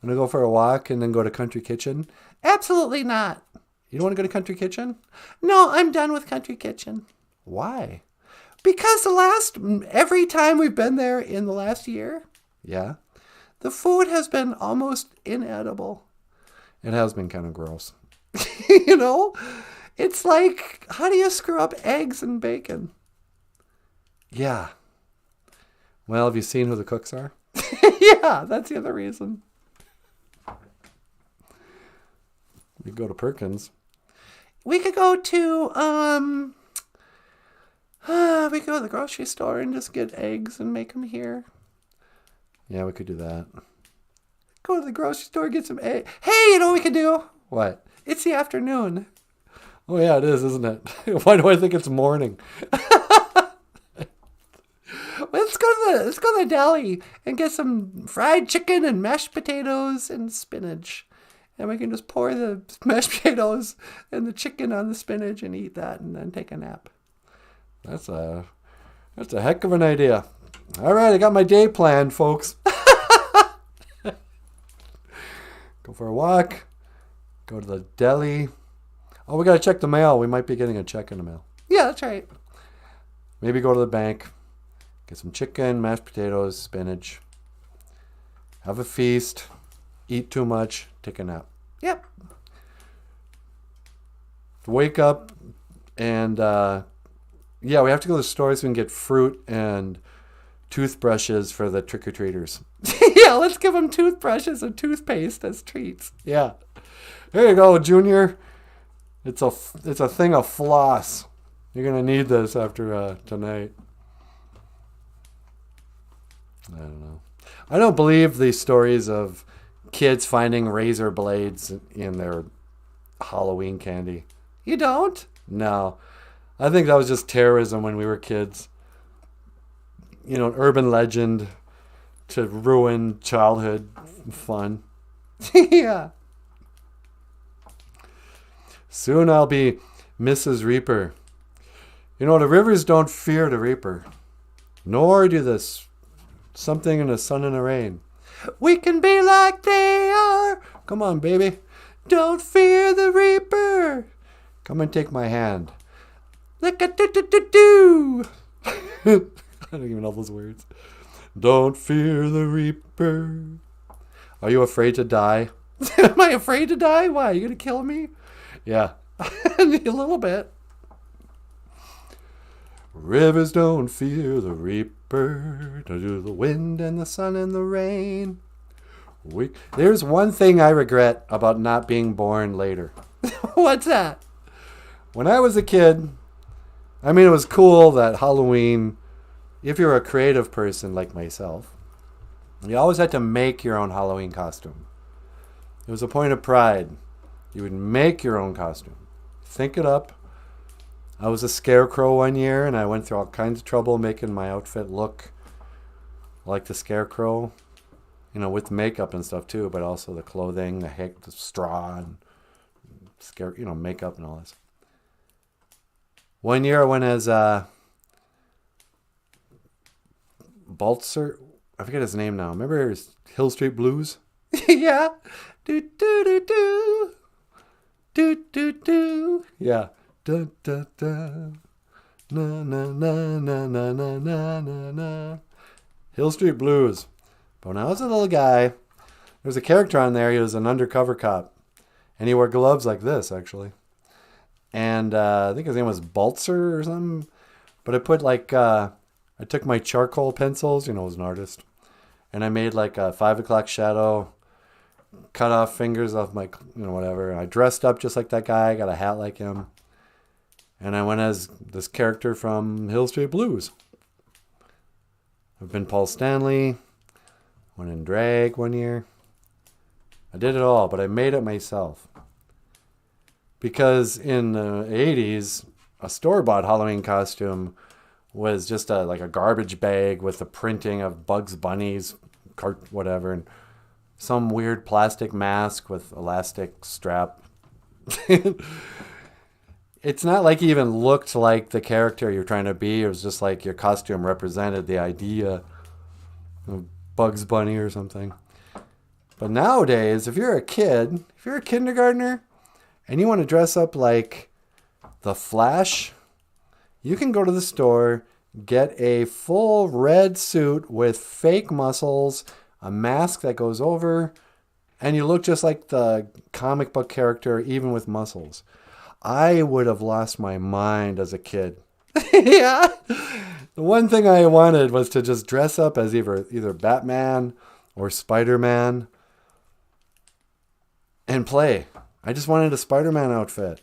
Speaker 2: Want to go for a walk and then go to Country Kitchen?
Speaker 1: Absolutely not.
Speaker 2: You don't want to go to Country Kitchen?
Speaker 1: No, I'm done with Country Kitchen.
Speaker 2: Why?
Speaker 1: Because every time we've been there in the last year,
Speaker 2: Yeah,
Speaker 1: the food has been almost inedible.
Speaker 2: it has been kind of gross.
Speaker 1: You know? It's like, how do you screw up eggs and bacon?
Speaker 2: Yeah. Well, have you seen who the cooks are?
Speaker 1: Yeah, that's the other reason.
Speaker 2: We go to Perkins.
Speaker 1: We could go to, we could go to the grocery store and just get eggs and make them here.
Speaker 2: Yeah, we could do that.
Speaker 1: Go to the grocery store, get some eggs. Hey, you know what we could do?
Speaker 2: What?
Speaker 1: It's the afternoon.
Speaker 2: Oh, yeah, it is, isn't it? Why do I think it's morning?
Speaker 1: Let's go to the deli and get some fried chicken and mashed potatoes and spinach. And we can just pour the mashed potatoes and the chicken on the spinach and eat that and then take a nap.
Speaker 2: That's a heck of an idea. All right, I got my day planned, folks. Go for a walk. Go to the deli. Oh, we got to check the mail. We might be getting a check in the mail.
Speaker 1: Yeah, that's right.
Speaker 2: Maybe go to the bank. Get some chicken, mashed potatoes, spinach. Have a feast. Eat too much. Take a nap.
Speaker 1: Yep.
Speaker 2: Wake up and, we have to go to the store so we can get fruit and toothbrushes for the trick-or-treaters.
Speaker 1: Yeah, let's give them toothbrushes and toothpaste as treats.
Speaker 2: Yeah. Here you go, Junior. It's a thing of floss. You're going to need this after tonight. I don't know. I don't believe these stories of kids finding razor blades in their Halloween candy.
Speaker 1: You don't?
Speaker 2: No. I think that was just terrorism when we were kids. You know, an urban legend to ruin childhood fun.
Speaker 1: Yeah.
Speaker 2: Soon I'll be Mrs. Reaper. You know, the rivers don't fear the Reaper, nor do the something in the sun and the rain. We can be like they are. Come on, baby. Don't fear the reaper. Come and take my hand. Like a do-do-do-do. I don't even know those words. Don't fear the reaper. Are you afraid to die? Am I afraid to die? Why? Are you going to kill me? Yeah. A little bit. Rivers don't fear the reaper. Don't do the wind and the sun and the rain. There's one thing I regret about not being born later. What's that? When I was a kid, I mean, it was cool that Halloween, if you're a creative person like myself, you always had to make your own Halloween costume. It was a point of pride. You would make your own costume. Think it up. I was a scarecrow one year, and I went through all kinds of trouble making my outfit look like the scarecrow. You know, with makeup and stuff too, but also the clothing, the straw, and makeup and all this. One year I went as Baltzer. I forget his name now. Remember Hill Street Blues? Yeah. Do do do do. Do do do. Yeah. Da da da. Na na na na na na na na na. Hill Street Blues. But when I was a little guy, there was a character on there. He was an undercover cop. And he wore gloves like this, actually. And I think his name was Baltzer or something. But I put I took my charcoal pencils, I was an artist. And I made like a 5 o'clock shadow. Cut off fingers off my, whatever. I dressed up just like that guy. Got a hat like him. And I went as this character from Hill Street Blues. I've been Paul Stanley. Went in drag one year. I did it all, but I made it myself. Because in the 80s, a store-bought Halloween costume was just like a garbage bag with the printing of Bugs Bunny's whatever, and some weird plastic mask with elastic strap. It's not like you even looked like the character you're trying to be. It was just like your costume represented the idea of Bugs Bunny or something. But nowadays, if you're a kindergartner, and you want to dress up like the Flash, you can go to the store, get a full red suit with fake muscles, a mask that goes over, and you look just like the comic book character, even with muscles. I would have lost my mind as a kid. Yeah. The one thing I wanted was to just dress up as either Batman or Spider-Man and play. I just wanted a Spider-Man outfit.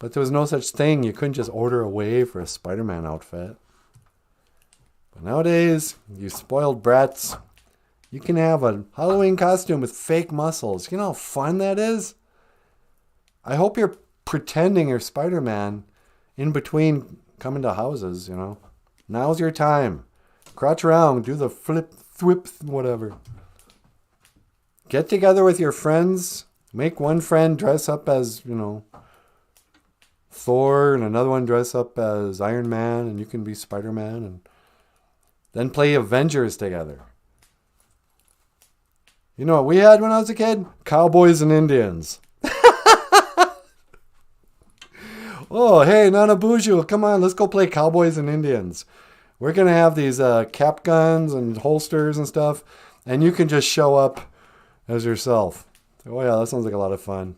Speaker 2: But there was no such thing. You couldn't just order away for a Spider-Man outfit. But nowadays, you spoiled brats, you can have a Halloween costume with fake muscles. You know how fun that is? I hope you're pretending you're Spider-Man in between coming to houses, Now's your time. Crouch around, do the flip, thwip, whatever. Get together with your friends. Make one friend dress up as, Thor, and another one dress up as Iron Man, and you can be Spider-Man, and then play Avengers together. You know what we had when I was a kid? Cowboys and Indians. Oh, hey, NanaBOOZHOO, come on, let's go play Cowboys and Indians. We're going to have these cap guns and holsters and stuff, and you can just show up as yourself. Oh, yeah, that sounds like a lot of fun.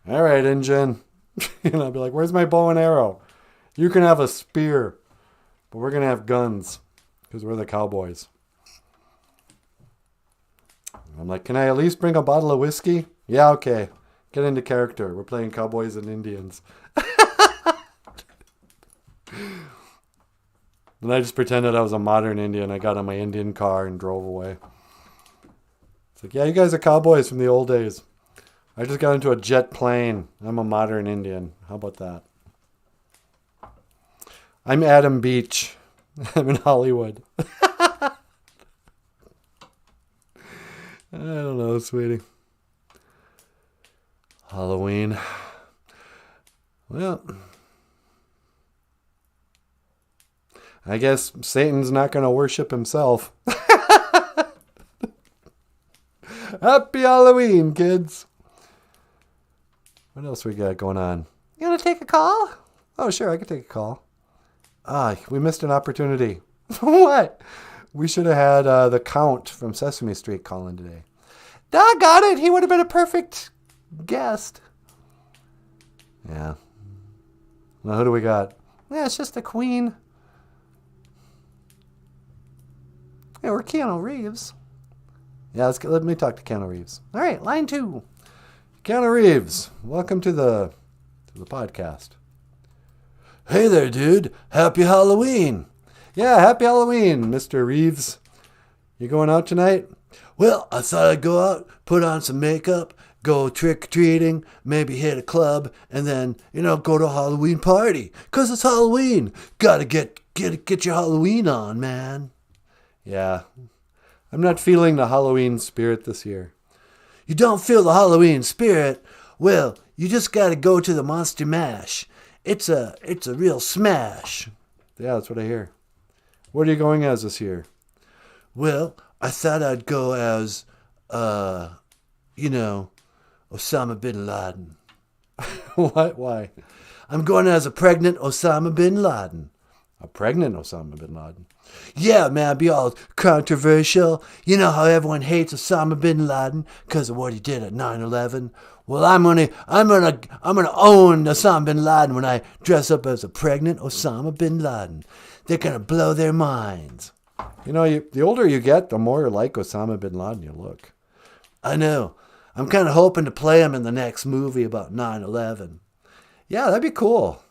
Speaker 2: All right, Injun. I'll be like, where's my bow and arrow? You can have a spear, but we're going to have guns because we're the cowboys. I'm like, can I at least bring a bottle of whiskey? Yeah, okay. Get into character. We're playing Cowboys and Indians. And I just pretended I was a modern Indian. I got on my Indian car and drove away. It's like, yeah, you guys are cowboys from the old days. I just got into a jet plane. I'm a modern Indian. How about that? I'm Adam Beach. I'm in Hollywood. I don't know, sweetie. Halloween. Well, I guess Satan's not going to worship himself. Happy Halloween, kids. What else we got going on?
Speaker 1: You want to take a call?
Speaker 2: Oh, sure, I can take a call. We missed an opportunity. What? We should have had the Count from Sesame Street calling today.
Speaker 1: Doggone it. He would have been a perfect guest.
Speaker 2: Yeah. Now, who do we got?
Speaker 1: Yeah, it's just the Queen. Yeah, we're Keanu Reeves.
Speaker 2: Yeah, let me talk to Keanu Reeves.
Speaker 1: All right, line 2.
Speaker 2: Keanu Reeves, welcome to the podcast. Hey there, dude. Happy Halloween. Yeah, happy Halloween, Mr. Reeves. You going out tonight? Well, I thought I'd go out, put on some makeup, go trick-or-treating, maybe hit a club, and then, go to a Halloween party. 'Cause it's Halloween. Gotta get your Halloween on, man. Yeah. I'm not feeling the Halloween spirit this year. You don't feel the Halloween spirit? Well, you just gotta go to the Monster Mash. It's a real smash. Yeah, that's what I hear. What are you going as this year? Well, I thought I'd go as, Osama bin Laden. What? Why? I'm going as a pregnant Osama bin Laden. A pregnant Osama bin Laden? Yeah, man, be all controversial. You know how everyone hates Osama bin Laden because of what he did at 9/11? Well, I'm gonna own Osama bin Laden when I dress up as a pregnant Osama bin Laden. They're gonna blow their minds. The older you get, the more like Osama bin Laden you look. I know. I'm kind of hoping to play him in the next movie about 9/11. Yeah, that'd be cool.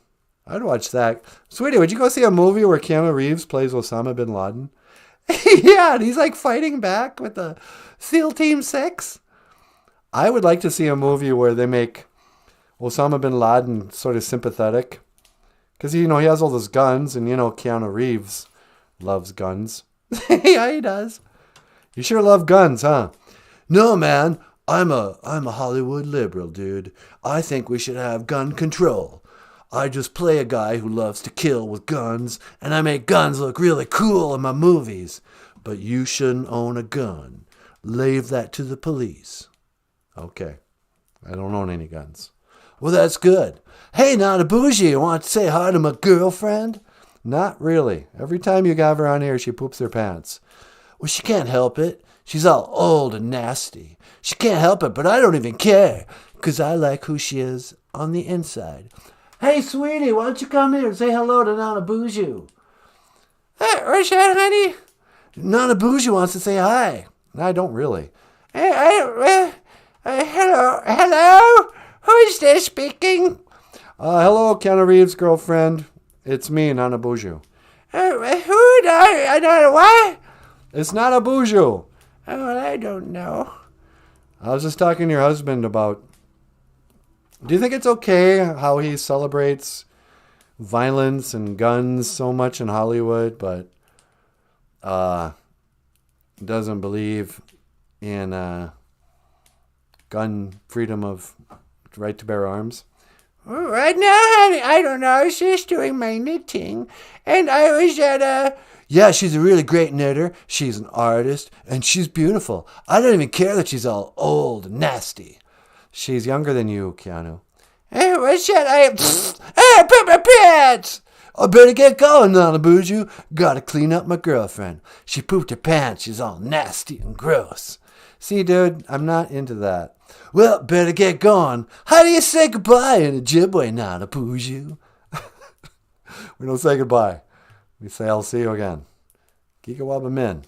Speaker 2: I'd watch that. Sweetie, would you go see a movie where Keanu Reeves plays Osama bin Laden? Yeah, and he's like fighting back with the SEAL Team 6. I would like to see a movie where they make Osama bin Laden sort of sympathetic. Because, he has all those guns, and, Keanu Reeves loves guns. Yeah, he does. You sure love guns, huh? No, man. I'm a Hollywood liberal, dude. I think we should have gun control. I just play a guy who loves to kill with guns, and I make guns look really cool in my movies. But you shouldn't own a gun. Leave that to the police. Okay. I don't own any guns. Well, that's good. Hey, Nanaboozhoo, you want to say hi to my girlfriend? Not really. Every time you have her on here, she poops her pants. Well, she can't help it. She's all old and nasty. She can't help it, but I don't even care, 'cause I like who she is on the inside. Hey, sweetie, why don't you come here and say hello to Nanaboozhoo?
Speaker 1: Hey, where's that, honey?
Speaker 2: Nanaboozhoo wants to say hi. I don't really.
Speaker 1: Hello? Who is this speaking?
Speaker 2: Hello, Keanu Reeves' girlfriend. It's me, Nanaboozhoo.
Speaker 1: What?
Speaker 2: It's Nanaboozhoo.
Speaker 1: Oh, I don't know.
Speaker 2: I was just talking to your husband about... Do you think it's okay how he celebrates violence and guns so much in Hollywood, but doesn't believe in gun freedom of right to bear arms?
Speaker 1: Right now, honey, I don't know. I was just doing my knitting, and I was at
Speaker 2: Yeah, she's a really great knitter. She's an artist, and she's beautiful. I don't even care that she's all old and nasty. She's younger than you, Keanu.
Speaker 1: Hey, what's that? I pooped my pants!
Speaker 2: I better get going, Nanaboozhoo. Gotta clean up my girlfriend. She pooped her pants. She's all nasty and gross. See, dude, I'm not into that. Well, better get going. How do you say goodbye in Ojibwe, Nanaboozhoo? We don't say goodbye. We say, I'll see you again. Gigawabamin.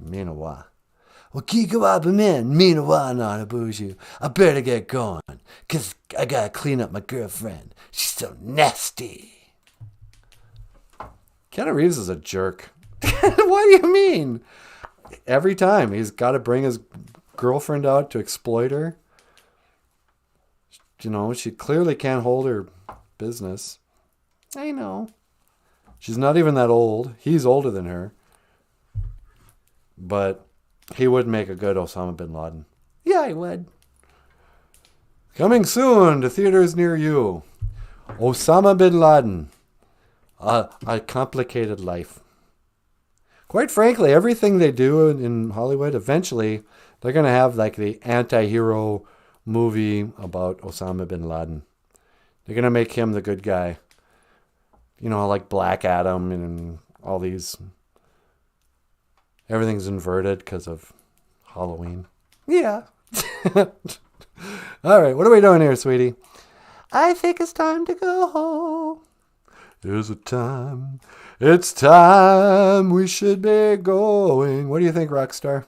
Speaker 2: Min. Minawa. Well, Gigawabamin. Minawa, Nanaboozhoo. I better get going, 'cause I gotta clean up my girlfriend. She's so nasty. Keanu Reeves is a jerk. What do you mean? Every time he's got to bring his girlfriend out to exploit her. She clearly can't hold her business.
Speaker 1: I know.
Speaker 2: She's not even that old. He's older than her. But he would make a good Osama bin Laden.
Speaker 1: Yeah, he would.
Speaker 2: Coming soon to theaters near you. Osama bin Laden. A complicated life. quite frankly, everything they do in Hollywood, eventually they're going to have like the anti-hero movie about Osama bin Laden. They're going to make him the good guy. You know, like Black Adam and all these. Everything's inverted because of Halloween.
Speaker 1: Yeah.
Speaker 2: All right, what are we doing here, sweetie?
Speaker 1: I think it's time to go home.
Speaker 2: Is it time? It's time we should be going. What do you think, Rockstar?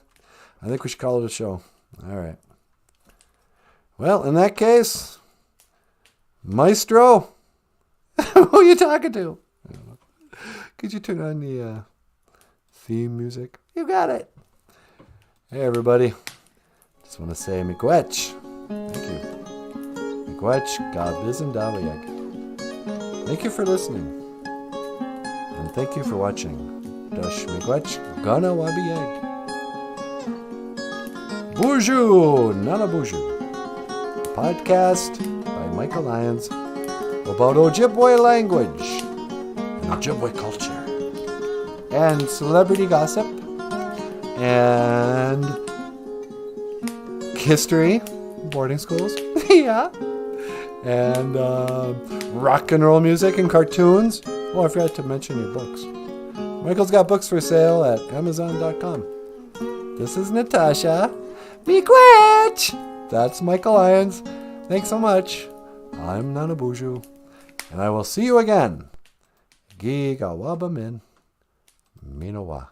Speaker 2: I think we should call it a show. All right. Well, in that case, Maestro, who are you talking to? Could you turn on the theme music?
Speaker 1: You got it.
Speaker 2: Hey, everybody. Just want to say miigwech. Thank you. Miigwech, gabiz and dawayag. Thank you for listening. And thank you for watching. Dosh miigwech, gana wabiyag. BOOZHOO NANABOOZHOO. Podcast by Michael Lyons about Ojibwe language and Ojibwe culture and celebrity gossip and history, boarding schools,
Speaker 1: Yeah.
Speaker 2: and rock and roll music and cartoons. Oh, I forgot to mention your books. Michael's got books for sale at Amazon.com. This is Natasha.
Speaker 1: Miigwech.
Speaker 2: That's Michael Lyons. Thanks so much. I'm NANABOOZHOO, and I will see you again. Gigawabamin Minowa.